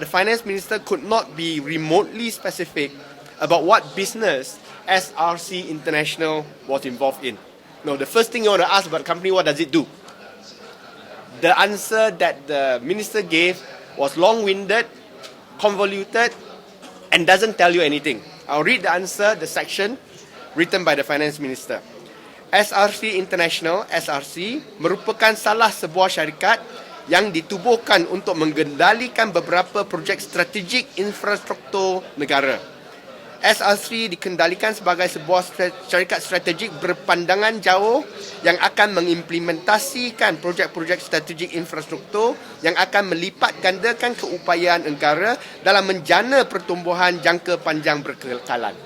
the finance minister could not be remotely specific about what business SRC International was involved in. No, the first thing you want to ask about the company, what does it do? The answer that the minister gave was long-winded, convoluted, and doesn't tell you anything. I'll read the answer, the section written by the finance minister. SRC International, SRC, merupakan salah sebuah syarikat yang ditubuhkan untuk mengendalikan beberapa projek strategik infrastruktur negara. SRC dikendalikan sebagai sebuah syarikat strategik berpandangan jauh yang akan mengimplementasikan projek-projek strategik infrastruktur yang akan melipat gandakan keupayaan negara dalam menjana pertumbuhan jangka panjang berkekalan.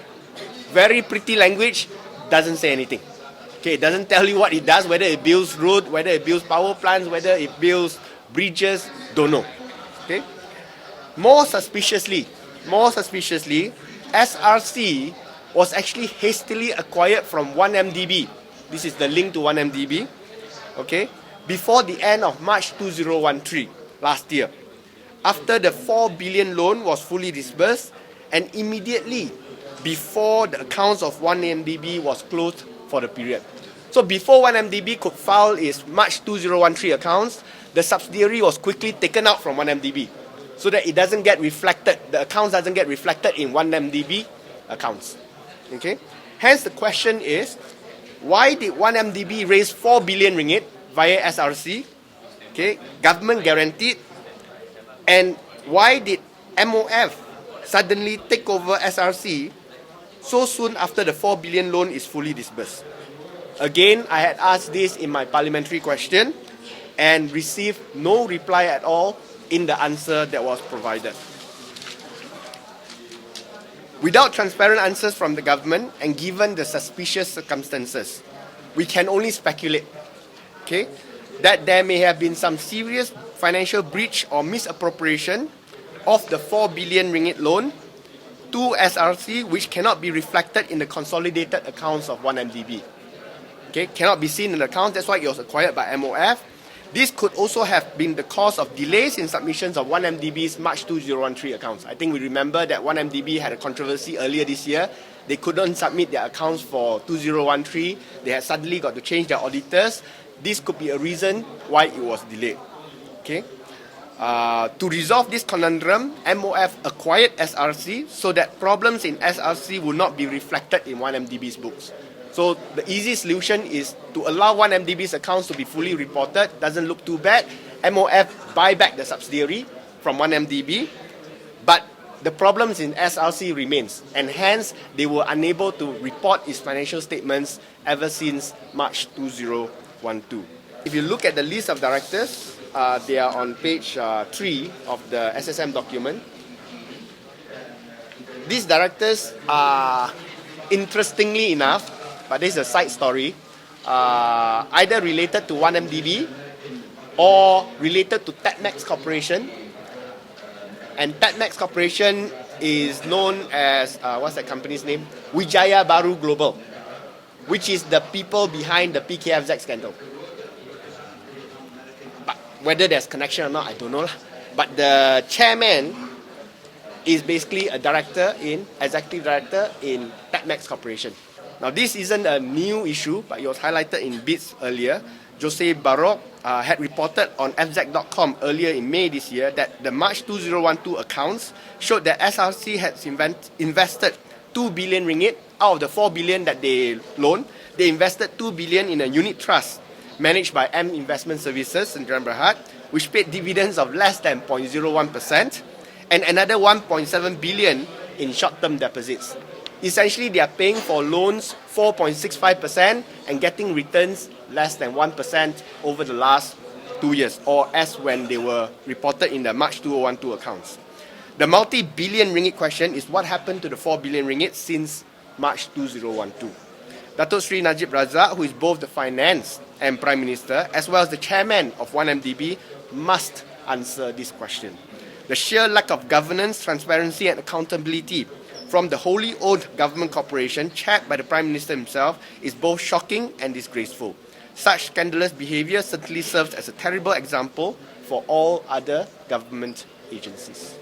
Very pretty language, doesn't say anything. Okay, it doesn't tell you what it does, whether it builds road, whether it builds power plants, whether it builds bridges, don't know. Okay? More suspiciously, SRC was actually hastily acquired from 1MDB. This is the link to 1MDB. Okay? Before the end of March 2013, last year. After the 4 billion loan was fully disbursed and immediately before the accounts of 1MDB was closed for the period. So before 1MDB could file its March 2013 accounts, the subsidiary was quickly taken out from 1MDB so that it doesn't get reflected, the accounts doesn't get reflected in 1MDB accounts. Okay? Hence the question is, why did 1MDB raise 4 billion ringgit via SRC? Okay, government guaranteed. And why did MOF suddenly take over SRC so soon after the 4 billion loan is fully disbursed? Again, I had asked this in my parliamentary question and received no reply at all in the answer that was provided. Without transparent answers from the government and given the suspicious circumstances, we can only speculate, okay, that there may have been some serious financial breach or misappropriation of the 4 billion ringgit loan to SRC, which cannot be reflected in the consolidated accounts of 1MDB. Okay, cannot be seen in the accounts, that's why it was acquired by MOF. This could also have been the cause of delays in submissions of 1MDB's March 2013 accounts. I think we remember that 1MDB had a controversy earlier this year. They couldn't submit their accounts for 2013. They had suddenly got to change their auditors. This could be a reason why it was delayed. Okay. To resolve this conundrum, MOF acquired SRC so that problems in SRC will not be reflected in 1MDB's books. So the easy solution is to allow 1MDB's accounts to be fully reported. Doesn't look too bad. MOF buy back the subsidiary from 1MDB, but the problems in SRC remains, and hence they were unable to report its financial statements ever since March 2012. If you look at the list of directors, they are on page 3 of the SSM document. These directors are, interestingly enough, but this is a side story, either related to 1MDB or related to Tatmax Corporation. And Tatmax Corporation is known as, what's that company's name? Wijaya Baru Global, which is the people behind the PKFZ scandal. But whether there's connection or not, I don't know. But the chairman is basically a executive director in Tatmax Corporation. Now, this isn't a new issue, but it was highlighted in bits earlier. Jose Barok had reported on FZ.com earlier in May this year that the March 2012 accounts showed that SRC had invested 2 billion ringgit out of the 4 billion that they loaned. They invested 2 billion in a unit trust managed by M Investment Services in Sdn Bhd, which paid dividends of less than 0.01%, and another 1.7 billion in short-term deposits. Essentially, they are paying for loans 4.65% and getting returns less than 1% over the last 2 years, or as when they were reported in the March 2012 accounts. The multi-billion ringgit question is what happened to the 4 billion ringgit since March 2012. Datuk Sri Najib Razak, who is both the finance and prime minister, as well as the chairman of 1MDB, must answer this question. The sheer lack of governance, transparency and accountability from the wholly owned government corporation chaired by the Prime Minister himself is both shocking and disgraceful. Such scandalous behaviour certainly serves as a terrible example for all other government agencies.